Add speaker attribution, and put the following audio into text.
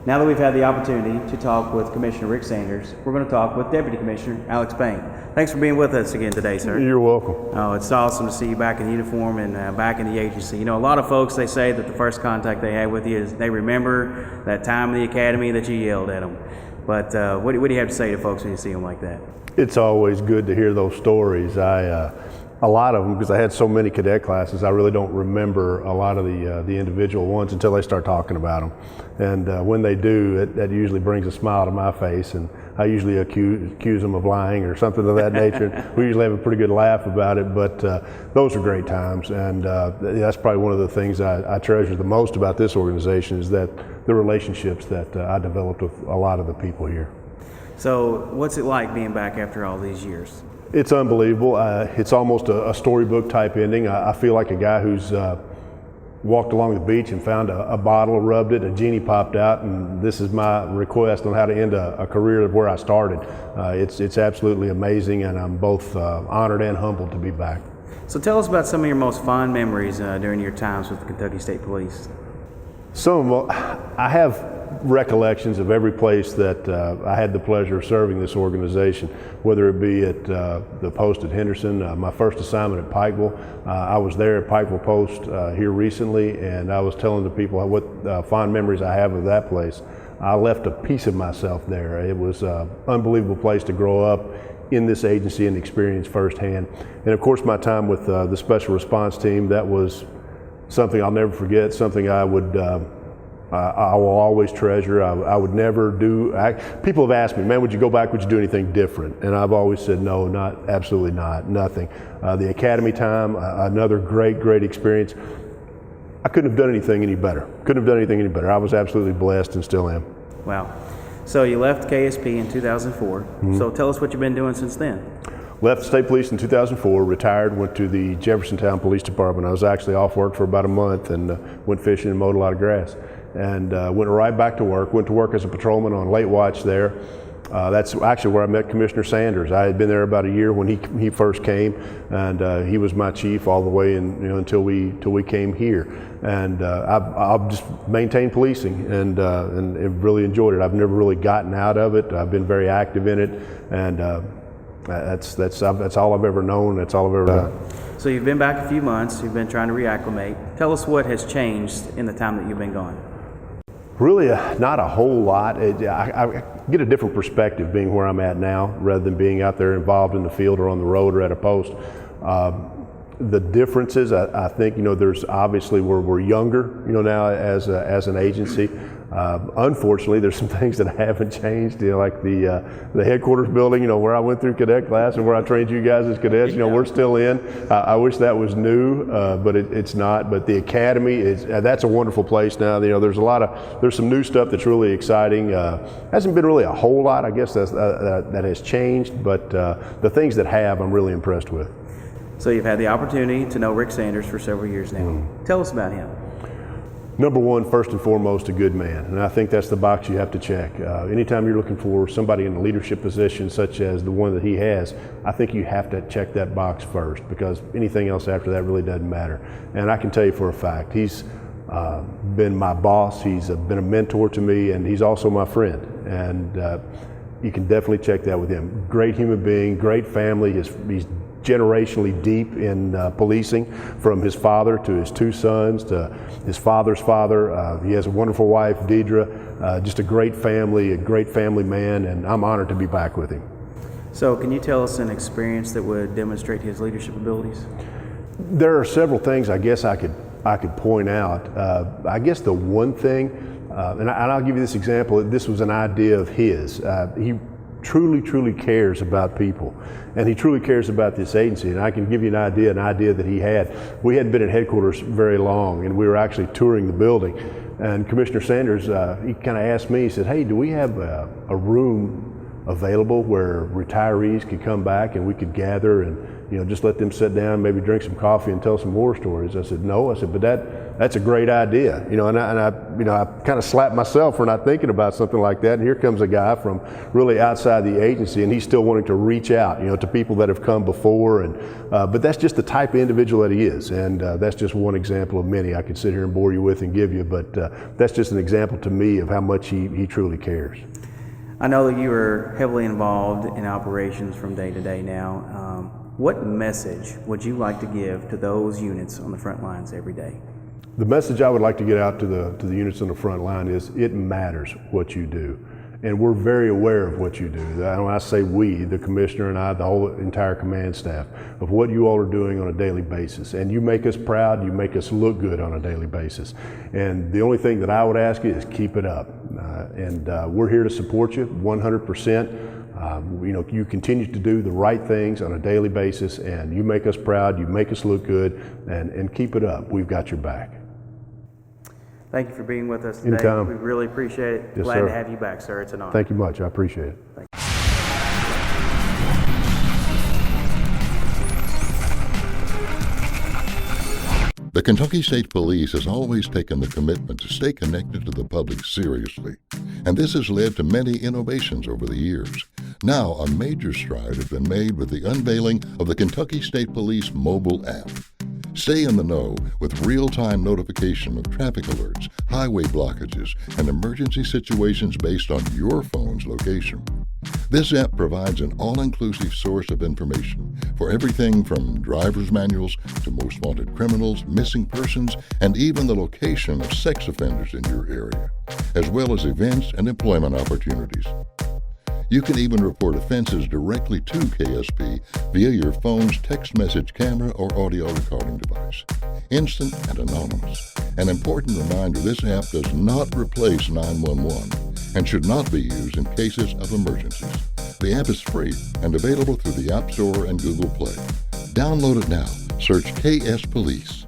Speaker 1: Now that we've had the opportunity to talk with Commissioner Rick Sanders, we're going to talk with Deputy Commissioner Alex Payne. Thanks for being with us again today, sir.
Speaker 2: You're welcome.
Speaker 1: Oh, it's awesome to see you back in uniform and back in the agency. You know, a lot of folks, they say that the first contact they had with you is they remember that time in the academy that you yelled at them. But what do you have to say to folks when you see them like that?
Speaker 2: It's always good to hear those stories. A lot of them, because I had so many cadet classes, I really don't remember a lot of the individual ones until they start talking about them. And when they do, that usually brings a smile to my face, and I usually accuse them of lying or something of that nature. We usually have a pretty good laugh about it, but those are great times, and that's probably one of the things I treasure the most about this organization is that the relationships that I developed with a lot of the people here.
Speaker 1: So what's it like being back after all these years?
Speaker 2: It's unbelievable. It's almost a storybook type ending. I feel like a guy who's walked along the beach and found a bottle, rubbed it, a genie popped out, and this is my request on how to end a career of where I started. It's absolutely amazing, and I'm both honored and humbled to be back.
Speaker 1: So tell us about some of your most fond memories during your times with the Kentucky State Police.
Speaker 2: Some of them, I have recollections of every place that I had the pleasure of serving this organization, whether it be at the post at Henderson, my first assignment at Pikeville. I was there at Pikeville Post here recently, and I was telling the people what fond memories I have of that place. I left a piece of myself there. It was an unbelievable place to grow up in this agency and experience firsthand. And of course my time with the Special Response Team, that was something I'll never forget, something I will always treasure. I would never do, people have asked me, man, would you go back, would you do anything different? And I've always said, no, absolutely not, nothing. The academy time, another great experience. I couldn't have done anything any better. I was absolutely blessed and still am.
Speaker 1: Wow. So you left KSP in 2004. Mm-hmm. So tell us what you've been doing since then.
Speaker 2: Left the state police in 2004, retired, went to the Jeffersontown Police Department. I was actually off work for about a month and went fishing and mowed a lot of grass. And went right back to work, went to work as a patrolman on late watch there. That's actually where I met Commissioner Sanders. I had been there about a year when he first came, and he was my chief all the way until we came here. And I've just maintained policing and really enjoyed it. I've never really gotten out of it. I've been very active in it, and that's all I've ever known. That's all I've ever done.
Speaker 1: So you've been back a few months. You've been trying to reacclimate. Tell us what has changed in the time that you've been gone.
Speaker 2: Really, not a whole lot. I get a different perspective being where I'm at now, rather than being out there involved in the field or on the road or at a post. The differences, I think, there's obviously we're younger, now as an agency. Unfortunately, there's some things that haven't changed, like the headquarters building, where I went through cadet class and where I trained you guys as cadets. We're still in. I wish that was new, but it's not. But the academy that's a wonderful place now. There's some new stuff that's really exciting. Hasn't been really a whole lot, I guess, that has changed. But the things that have, I'm really impressed with.
Speaker 1: So you've had the opportunity to know Rick Sanders for several years now. Tell us about him.
Speaker 2: Number one, first and foremost, a good man. And I think that's the box you have to check. Anytime you're looking for somebody in a leadership position such as the one that he has, I think you have to check that box first, because anything else after that really doesn't matter. And I can tell you for a fact, he's been my boss, he's been a mentor to me, and he's also my friend. And you can definitely check that with him. Great human being, great family. He's generationally deep in policing, from his father to his two sons to his father's father. He has a wonderful wife, Deidre. Just a great family man, and I'm honored to be back with him.
Speaker 1: So can you tell us an experience that would demonstrate his leadership abilities?
Speaker 2: There are several things I guess I could point out. I guess the one thing, and I'll give you this example, this was an idea of his. He truly cares about people, and he truly cares about this agency. And I can give you an idea that he had. We hadn't been at headquarters very long, and we were actually touring the building, and Commissioner Sanders, he kind of asked me, he said, hey, do we have a room available where retirees could come back and we could gather and just let them sit down, maybe drink some coffee and tell some war stories. I said, no. I said, but that's a great idea. And I kind of slapped myself for not thinking about something like that. And here comes a guy from really outside the agency, and he's still wanting to reach out, to people that have come before. But that's just the type of individual that he is. And that's just one example of many I could sit here and bore you with and give you. But that's just an example to me of how much he truly cares.
Speaker 1: I know that you are heavily involved in operations from day to day now. What message would you like to give to those units on the front lines every day?
Speaker 2: The message I would like to get out to the units on the front line is it matters what you do. And we're very aware of what you do. When I say we, the commissioner and I, the whole entire command staff, of what you all are doing on a daily basis. And you make us proud, you make us look good on a daily basis. And the only thing that I would ask you is keep it up. We're here to support you 100%. You continue to do the right things on a daily basis, and you make us proud, you make us look good, and keep it up. We've got your back.
Speaker 1: Thank you for being with us today.
Speaker 2: Anytime.
Speaker 1: We really appreciate it.
Speaker 2: Yes,
Speaker 1: Glad
Speaker 2: sir.
Speaker 1: to have you back, sir. It's an honor.
Speaker 2: Thank you much. I appreciate it.
Speaker 1: Thank you.
Speaker 3: The Kentucky State Police has always taken the commitment to stay connected to the public seriously, and this has led to many innovations over the years. Now, a major stride has been made with the unveiling of the Kentucky State Police mobile app. Stay in the know with real-time notification of traffic alerts, highway blockages, and emergency situations based on your phone's location. This app provides an all-inclusive source of information for everything from driver's manuals to most wanted criminals, missing persons, and even the location of sex offenders in your area, as well as events and employment opportunities. You can even report offenses directly to KSP via your phone's text message camera or audio recording device. Instant and anonymous. An important reminder, this app does not replace 911 and should not be used in cases of emergencies. The app is free and available through the App Store and Google Play. Download it now. Search KS Police.